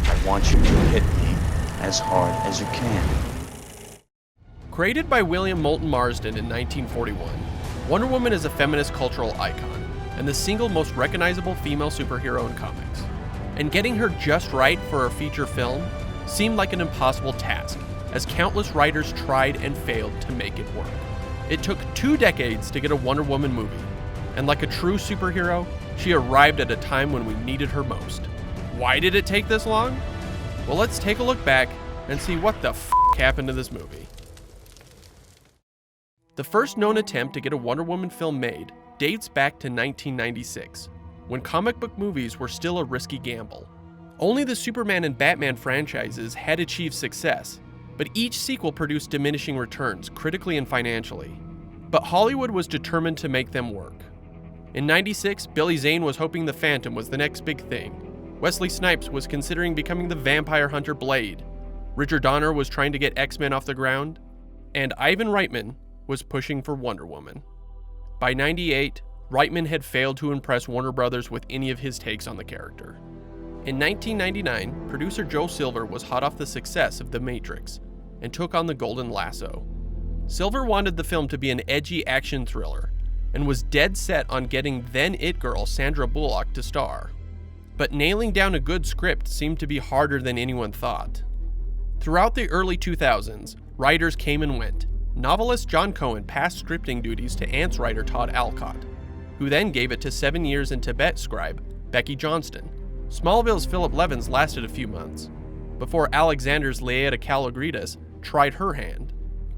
I want you to hit me as hard as you can. Created by William Moulton Marsden in 1941, Wonder Woman is a feminist cultural icon and the single most recognizable female superhero in comics. And getting her just right for a feature film seemed like an impossible task, as countless writers tried and failed to make it work. It took 2 decades to get a Wonder Woman movie, and like a true superhero, she arrived at a time when we needed her most. Why did it take this long? Well, let's take a look back and see what the f*** happened to this movie. The first known attempt to get a Wonder Woman film made dates back to 1996, when comic book movies were still a risky gamble. Only the Superman and Batman franchises had achieved success, but each sequel produced diminishing returns, critically and financially. But Hollywood was determined to make them work. In '96, Billy Zane was hoping The Phantom was the next big thing. Wesley Snipes was considering becoming the vampire hunter Blade. Richard Donner was trying to get X-Men off the ground. And Ivan Reitman was pushing for Wonder Woman. By '98, Reitman had failed to impress Warner Brothers with any of his takes on the character. In 1999, producer Joe Silver was hot off the success of The Matrix and took on The Golden Lasso. Silver wanted the film to be an edgy action thriller and was dead set on getting then It Girl Sandra Bullock to star. But nailing down a good script seemed to be harder than anyone thought. Throughout the early 2000s, writers came and went. Novelist John Cohen passed scripting duties to Ants writer Todd Alcott, who then gave it to 7 years in Tibet scribe Becky Johnston. Smallville's Philip Levins lasted a few months, before Alexander's Leia Kalogridis tried her hand.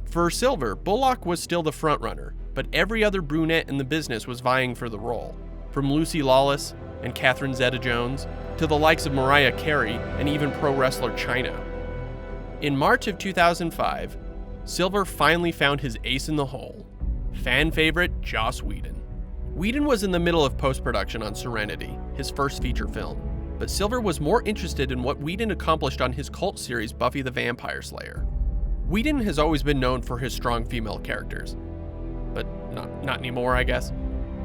For Silver, Bullock was still the frontrunner, but every other brunette in the business was vying for the role, from Lucy Lawless and Catherine Zeta-Jones to the likes of Mariah Carey and even pro wrestler Chyna. In March of 2005, Silver finally found his ace in the hole, fan favorite Joss Whedon. Whedon was in the middle of post-production on Serenity, his first feature film, but Silver was more interested in what Whedon accomplished on his cult series Buffy the Vampire Slayer. Whedon has always been known for his strong female characters, but not anymore, I guess.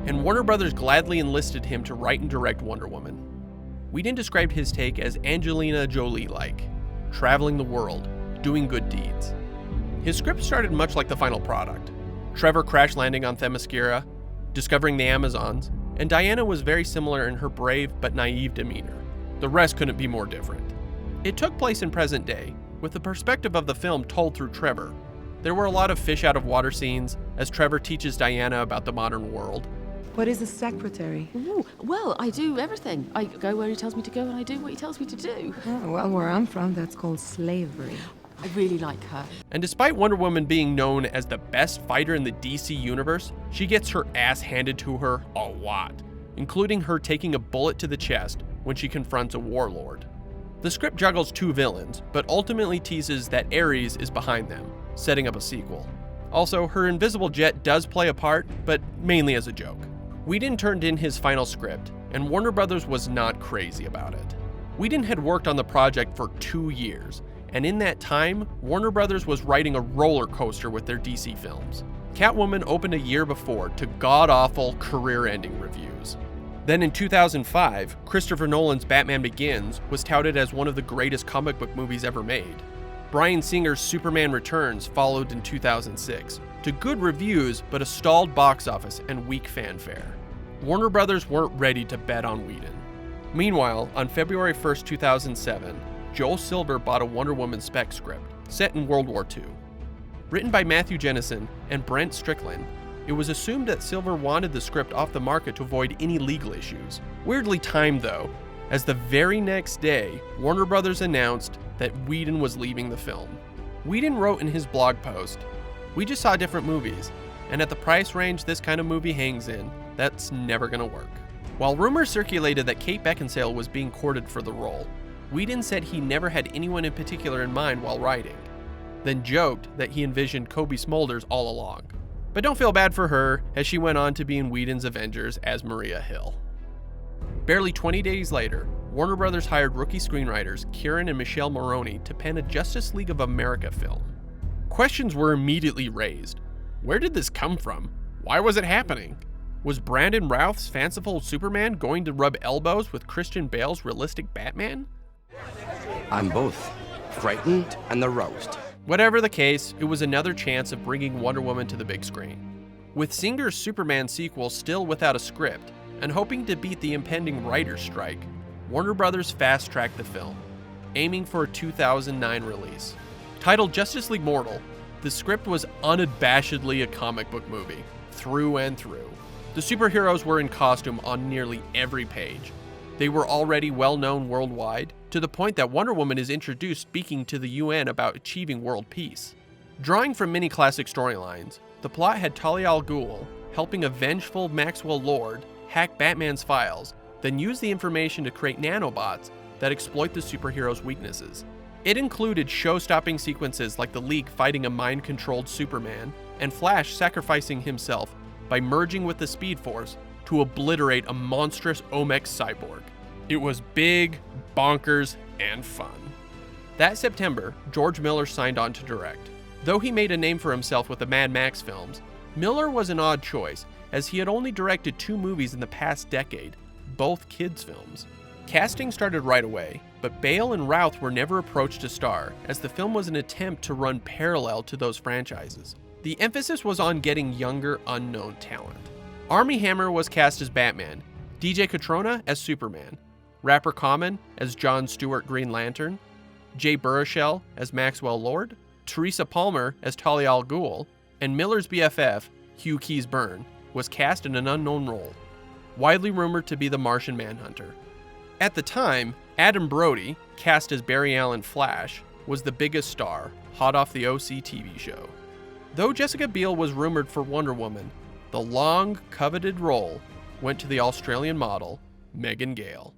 And Warner Brothers gladly enlisted him to write and direct Wonder Woman. Whedon described his take as Angelina Jolie-like, traveling the world, doing good deeds. His script started much like the final product. Trevor crash landing on Themyscira, discovering the Amazons, and Diana was very similar in her brave but naive demeanor. The rest couldn't be more different. It took place in present day, with the perspective of the film told through Trevor. There were a lot of fish out of water scenes as Trevor teaches Diana about the modern world. What is a secretary? Ooh, well, I do everything. I go where he tells me to go and I do what he tells me to do. Oh, well, where I'm from, that's called slavery. I really like her. And despite Wonder Woman being known as the best fighter in the DC universe, she gets her ass handed to her a lot, including her taking a bullet to the chest when she confronts a warlord. The script juggles 2 villains, but ultimately teases that Ares is behind them, setting up a sequel. Also, her invisible jet does play a part, but mainly as a joke. Whedon turned in his final script, and Warner Brothers was not crazy about it. Whedon had worked on the project for 2 years, and in that time, Warner Brothers was riding a roller coaster with their DC films. Catwoman opened a year before to god-awful, career-ending reviews. Then in 2005, Christopher Nolan's Batman Begins was touted as one of the greatest comic book movies ever made. Bryan Singer's Superman Returns followed in 2006, to good reviews but a stalled box office and weak fanfare. Warner Brothers weren't ready to bet on Whedon. Meanwhile, on February 1st, 2007, Joel Silver bought a Wonder Woman spec script, set in World War II. Written by Matthew Jennison and Brent Strickland, it was assumed that Silver wanted the script off the market to avoid any legal issues. Weirdly timed though, as the very next day, Warner Brothers announced that Whedon was leaving the film. Whedon wrote in his blog post, "We just saw different movies, and at the price range this kind of movie hangs in, that's never gonna work." While rumors circulated that Kate Beckinsale was being courted for the role, Whedon said he never had anyone in particular in mind while writing, then joked that he envisioned Cobie Smulders all along. But don't feel bad for her, as she went on to be in Whedon's Avengers as Maria Hill. Barely 20 days later, Warner Brothers hired rookie screenwriters Kieran and Michelle Moroney to pen a Justice League of America film. Questions were immediately raised. Where did this come from? Why was it happening? Was Brandon Routh's fanciful Superman going to rub elbows with Christian Bale's realistic Batman? I'm both frightened and aroused. Whatever the case, it was another chance of bringing Wonder Woman to the big screen. With Singer's Superman sequel still without a script, and hoping to beat the impending writer's strike, Warner Brothers fast-tracked the film, aiming for a 2009 release. Titled Justice League Mortal, the script was unabashedly a comic book movie, through and through. The superheroes were in costume on nearly every page. They were already well-known worldwide, to the point that Wonder Woman is introduced speaking to the UN about achieving world peace. Drawing from many classic storylines, the plot had Talia al Ghul helping a vengeful Maxwell Lord hack Batman's files, then use the information to create nanobots that exploit the superhero's weaknesses. It included show-stopping sequences like the League fighting a mind-controlled Superman, and Flash sacrificing himself by merging with the Speed Force to obliterate a monstrous Omex cyborg. It was big, bonkers, and fun. That September, George Miller signed on to direct. Though he made a name for himself with the Mad Max films, Miller was an odd choice, as he had only directed 2 movies in the past decade, both kids' films. Casting started right away, but Bale and Routh were never approached to star, as the film was an attempt to run parallel to those franchises. The emphasis was on getting younger, unknown talent. Armie Hammer was cast as Batman, DJ Catrona as Superman, Rapper Common as John Stewart Green Lantern, Jay Baruchel as Maxwell Lord, Teresa Palmer as Talia al Ghul, and Miller's BFF, Hugh Keys-Byrne, was cast in an unknown role, widely rumored to be the Martian Manhunter. At the time, Adam Brody, cast as Barry Allen Flash, was the biggest star, hot off the OC TV show. Though Jessica Biel was rumored for Wonder Woman, the long-coveted role went to the Australian model, Megan Gale.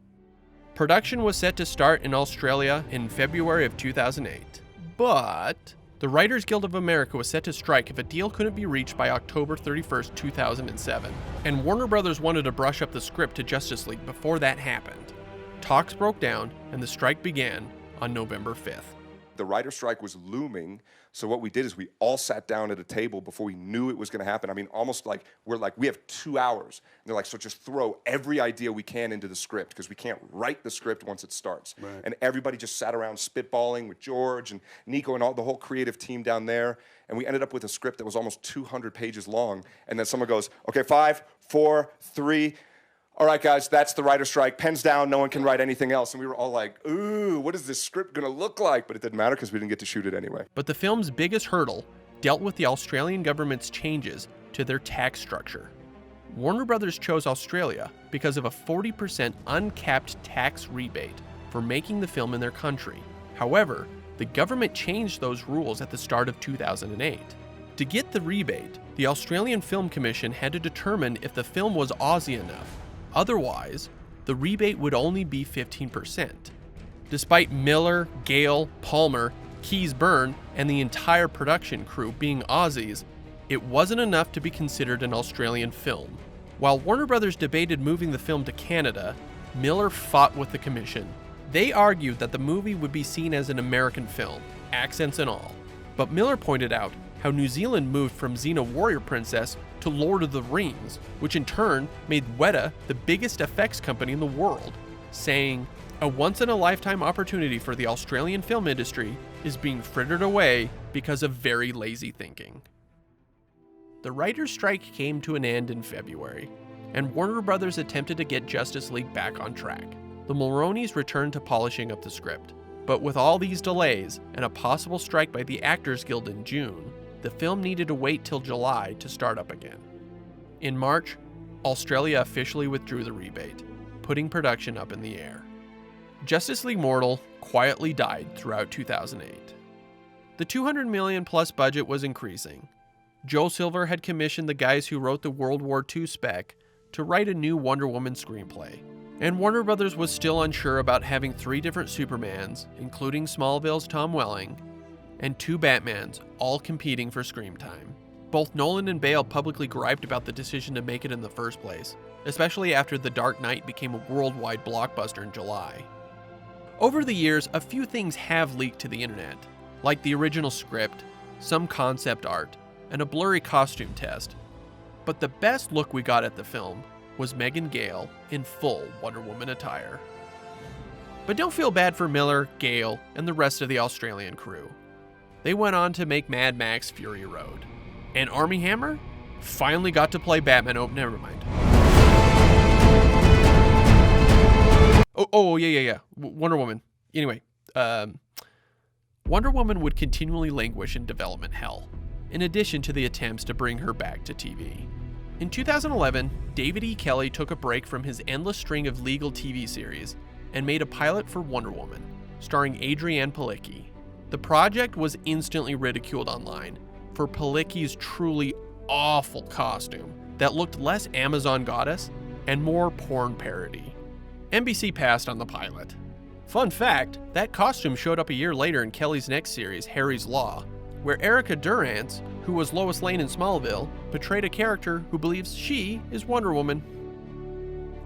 Production was set to start in Australia in February of 2008, but the Writers Guild of America was set to strike if a deal couldn't be reached by October 31st, 2007, and Warner Brothers wanted to brush up the script to Justice League before that happened. Talks broke down, and the strike began on November 5th. The writer's strike was looming, so what we did is we all sat down at a table before we knew it was going to happen. I mean, almost like we have 2 hours. And they're like, so just throw every idea we can into the script, because we can't write the script once it starts. Right. And everybody just sat around spitballing with George and Nico and the whole creative team down there. And we ended up with a script that was almost 200 pages long. And then someone goes, okay, 5, 4, 3... all right, guys, that's the writer's strike. Pens down, no one can write anything else. And we were all like, ooh, what is this script going to look like? But it didn't matter because we didn't get to shoot it anyway. But the film's biggest hurdle dealt with the Australian government's changes to their tax structure. Warner Brothers chose Australia because of a 40% uncapped tax rebate for making the film in their country. However, the government changed those rules at the start of 2008. To get the rebate, the Australian Film Commission had to determine if the film was Aussie enough. Otherwise, the rebate would only be 15%. Despite Miller, Gale, Palmer, Keys-Byrne, and the entire production crew being Aussies, it wasn't enough to be considered an Australian film. While Warner Brothers debated moving the film to Canada, Miller fought with the commission. They argued that the movie would be seen as an American film, accents and all. But Miller pointed out how New Zealand moved from Xena Warrior Princess to Lord of the Rings, which in turn made Weta the biggest effects company in the world, saying, "A once-in-a-lifetime opportunity for the Australian film industry is being frittered away because of very lazy thinking." The writer's strike came to an end in February, and Warner Brothers attempted to get Justice League back on track. The Mulroneys returned to polishing up the script. But with all these delays, and a possible strike by the Actors Guild in June, the film needed to wait till July to start up again. In March, Australia officially withdrew the rebate, putting production up in the air. Justice League Mortal quietly died throughout 2008. The $200 million plus budget was increasing. Joe Silver had commissioned the guys who wrote the World War II spec to write a new Wonder Woman screenplay. And Warner Brothers was still unsure about having 3 different Supermans, including Smallville's Tom Welling, and 2 Batmans, all competing for screen time. Both Nolan and Bale publicly griped about the decision to make it in the first place, especially after The Dark Knight became a worldwide blockbuster in July. Over the years, a few things have leaked to the internet, like the original script, some concept art, and a blurry costume test. But the best look we got at the film was Megan Gale in full Wonder Woman attire. But don't feel bad for Miller, Gale, and the rest of the Australian crew. They went on to make Mad Max Fury Road. And Armie Hammer finally got to play Batman. Oh, never mind. Yeah. Wonder Woman. Anyway, Wonder Woman would continually languish in development hell, in addition to the attempts to bring her back to TV. In 2011, David E. Kelley took a break from his endless string of legal TV series and made a pilot for Wonder Woman, starring Adrienne Palicki. The project was instantly ridiculed online for Palicki's truly awful costume that looked less Amazon goddess and more porn parody. NBC passed on the pilot. Fun fact, that costume showed up a year later in Kelley's next series, Harry's Law, where Erica Durance, who was Lois Lane in Smallville, portrayed a character who believes she is Wonder Woman.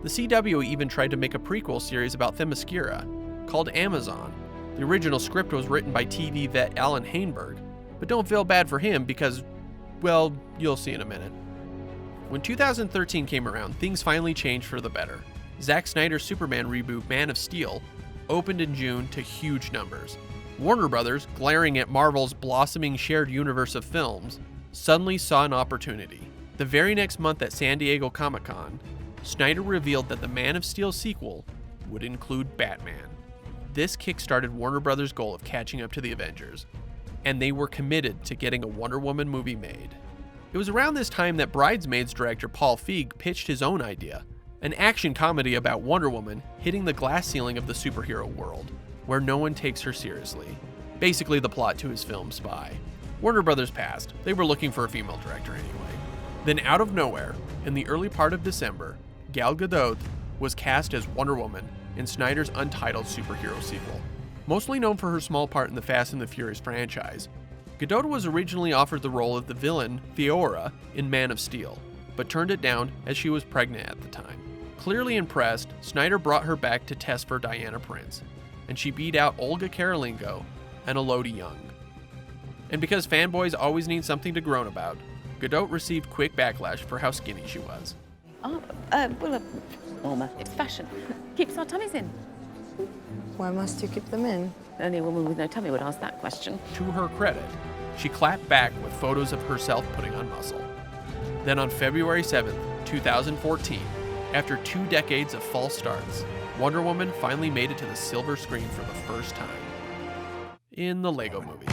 The CW even tried to make a prequel series about Themyscira, called Amazon. The original script was written by TV vet Alan Hainberg, but don't feel bad for him because, well, you'll see in a minute. When 2013 came around, things finally changed for the better. Zack Snyder's Superman reboot, Man of Steel, opened in June to huge numbers. Warner Brothers, glaring at Marvel's blossoming shared universe of films, suddenly saw an opportunity. The very next month at San Diego Comic-Con, Snyder revealed that the Man of Steel sequel would include Batman. This kickstarted Warner Brothers' goal of catching up to the Avengers, and they were committed to getting a Wonder Woman movie made. It was around this time that Bridesmaids director Paul Feig pitched his own idea, an action comedy about Wonder Woman hitting the glass ceiling of the superhero world, where no one takes her seriously. Basically the plot to his film Spy. Warner Brothers passed. They were looking for a female director anyway. Then out of nowhere, in the early part of December, Gal Gadot was cast as Wonder Woman in Snyder's untitled superhero sequel. Mostly known for her small part in the Fast and the Furious franchise, Gadot was originally offered the role of the villain, Fiora, in Man of Steel, but turned it down as she was pregnant at the time. Clearly impressed, Snyder brought her back to test for Diana Prince, and she beat out Olga Kurylenko and Elodie Yung. And because fanboys always need something to groan about, Gadot received quick backlash for how skinny she was. Warmer. It's fashion. Keeps our tummies in. Why must you keep them in? Only a woman with no tummy would ask that question. To her credit, she clapped back with photos of herself putting on muscle. Then on February 7th, 2014, after 2 decades of false starts, Wonder Woman finally made it to the silver screen for the first time. In the Lego Movie.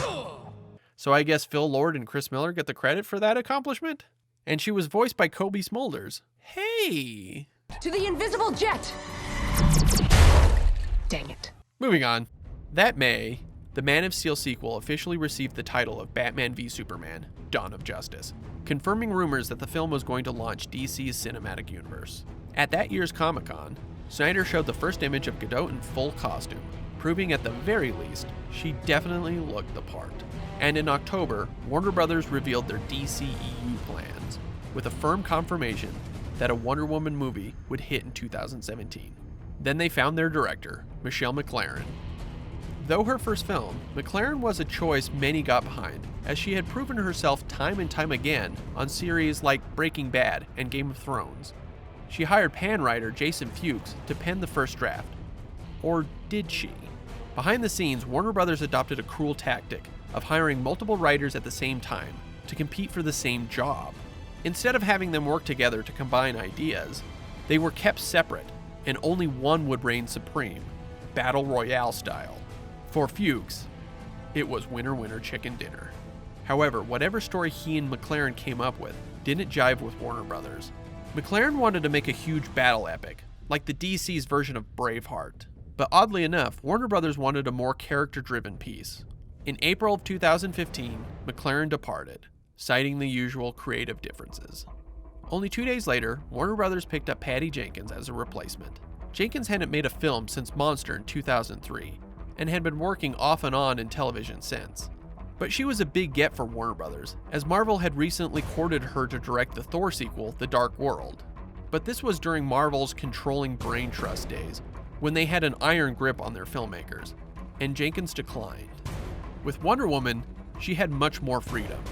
So I guess Phil Lord and Chris Miller get the credit for that accomplishment? And she was voiced by Kobe Smulders. Hey! To the invisible jet! Dang it. Moving on. That May, the Man of Steel sequel officially received the title of Batman v Superman: Dawn of Justice, confirming rumors that the film was going to launch DC's cinematic universe. At that year's Comic-Con, Snyder showed the first image of Gadot in full costume, proving at the very least she definitely looked the part. And in October, Warner Brothers revealed their DCEU plans, with a firm confirmation that a Wonder Woman movie would hit in 2017. Then they found their director, Michelle MacLaren. Though her first film, MacLaren was a choice many got behind, as she had proven herself time and time again on series like Breaking Bad and Game of Thrones. She hired pan writer Jason Fuchs to pen the first draft. Or did she? Behind the scenes, Warner Brothers adopted a cruel tactic of hiring multiple writers at the same time to compete for the same job. Instead of having them work together to combine ideas, they were kept separate, and only one would reign supreme, battle royale style. For Fuchs, it was winner winner chicken dinner. However, whatever story he and MacLaren came up with didn't jive with Warner Brothers. MacLaren wanted to make a huge battle epic, like the DC's version of Braveheart. But oddly enough, Warner Brothers wanted a more character-driven piece. In April of 2015, MacLaren departed, citing the usual creative differences. Only 2 days later, Warner Brothers picked up Patty Jenkins as a replacement. Jenkins hadn't made a film since Monster in 2003, and had been working off and on in television since. But she was a big get for Warner Brothers, as Marvel had recently courted her to direct the Thor sequel, The Dark World. But this was during Marvel's controlling brain trust days, when they had an iron grip on their filmmakers, and Jenkins declined. With Wonder Woman, she had much more freedom.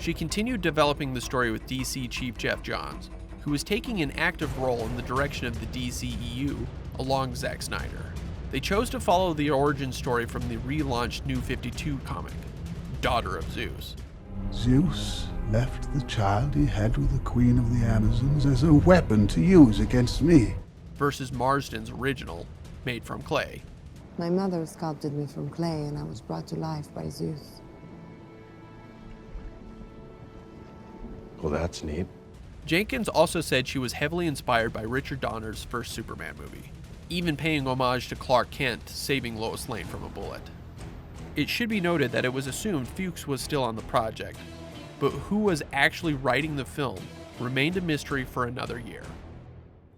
She continued developing the story with DC chief Jeff Johns, who was taking an active role in the direction of the DCEU along Zack Snyder. They chose to follow the origin story from the relaunched New 52 comic, Daughter of Zeus. Zeus left the child he had with the Queen of the Amazons as a weapon to use against me. Versus Marsden's original, made from clay. My mother sculpted me from clay and I was brought to life by Zeus. Well, that's neat. Jenkins also said she was heavily inspired by Richard Donner's first Superman movie, even paying homage to Clark Kent saving Lois Lane from a bullet. It should be noted that it was assumed Fuchs was still on the project, but who was actually writing the film remained a mystery for another year.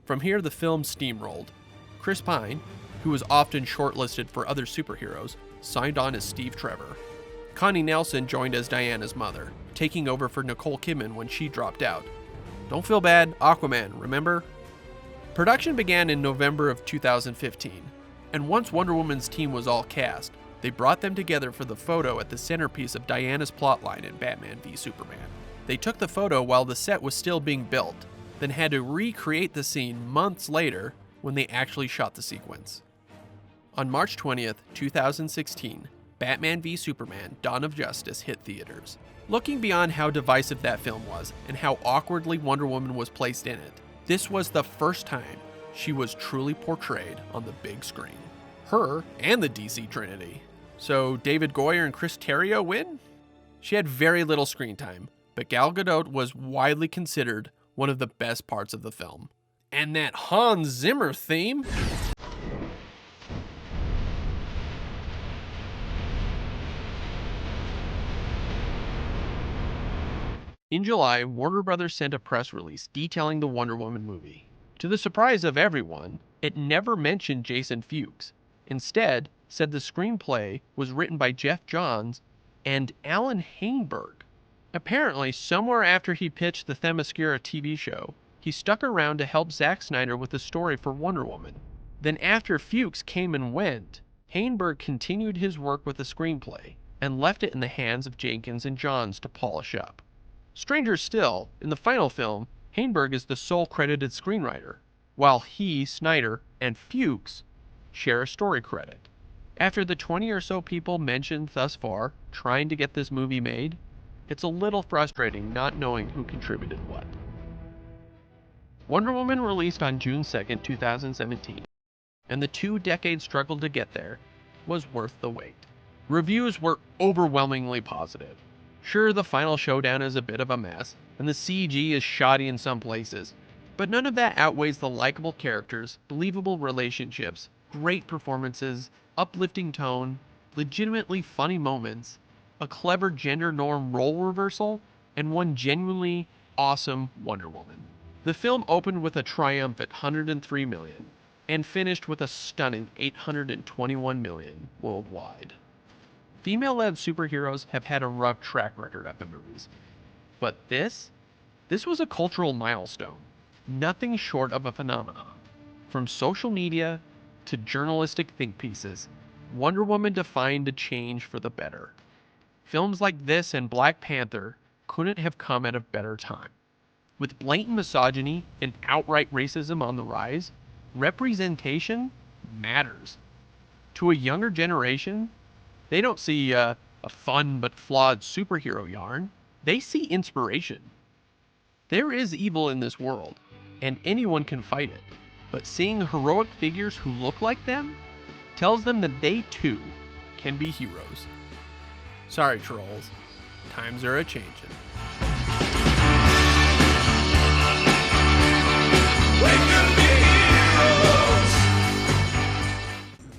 From here, the film steamrolled. Chris Pine, who was often shortlisted for other superheroes, signed on as Steve Trevor. Connie Nelson joined as Diana's mother, taking over for Nicole Kidman when she dropped out. Don't feel bad, Aquaman, remember? Production began in November of 2015, and once Wonder Woman's team was all cast, they brought them together for the photo at the centerpiece of Diana's plotline in Batman v Superman. They took the photo while the set was still being built, then had to recreate the scene months later when they actually shot the sequence. On March 20th, 2016, Batman v Superman: Dawn of Justice hit theaters. Looking beyond how divisive that film was and how awkwardly Wonder Woman was placed in it, this was the first time she was truly portrayed on the big screen. Her and the DC Trinity. So David Goyer and Chris Terrio win? She had very little screen time, but Gal Gadot was widely considered one of the best parts of the film. And that Hans Zimmer theme? In July, Warner Brothers sent a press release detailing the Wonder Woman movie. To the surprise of everyone, it never mentioned Jason Fuchs. Instead, said the screenplay was written by Jeff Johns and Alan Heinberg. Apparently, somewhere after he pitched the Themyscira TV show, he stuck around to help Zack Snyder with the story for Wonder Woman. Then after Fuchs came and went, Heinberg continued his work with the screenplay and left it in the hands of Jenkins and Johns to polish up. Stranger still, in the final film, Heinberg is the sole credited screenwriter, while he, Snyder, and Fuchs share a story credit. After the 20 or so people mentioned thus far trying to get this movie made, it's a little frustrating not knowing who contributed what. Wonder Woman released on June 2nd, 2017, and the 2-decade struggle to get there was worth the wait. Reviews were overwhelmingly positive. Sure, the final showdown is a bit of a mess, and the CG is shoddy in some places, but none of that outweighs the likable characters, believable relationships, great performances, uplifting tone, legitimately funny moments, a clever gender norm role reversal, and one genuinely awesome Wonder Woman. The film opened with a triumphant $103 million, and finished with a stunning $821 million worldwide. Female-led superheroes have had a rough track record at the movies, but this was a cultural milestone, nothing short of a phenomenon. From social media to journalistic think pieces, Wonder Woman defined a change for the better. Films like this and Black Panther couldn't have come at a better time. With blatant misogyny and outright racism on the rise, representation matters. To a younger generation, they don't see a fun but flawed superhero yarn. They see inspiration. There is evil in this world, and anyone can fight it. But seeing heroic figures who look like them tells them that they too can be heroes. Sorry, trolls. Times are a-changin'.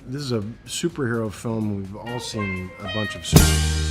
This is a superhero film. We've all seen a bunch of superheroes.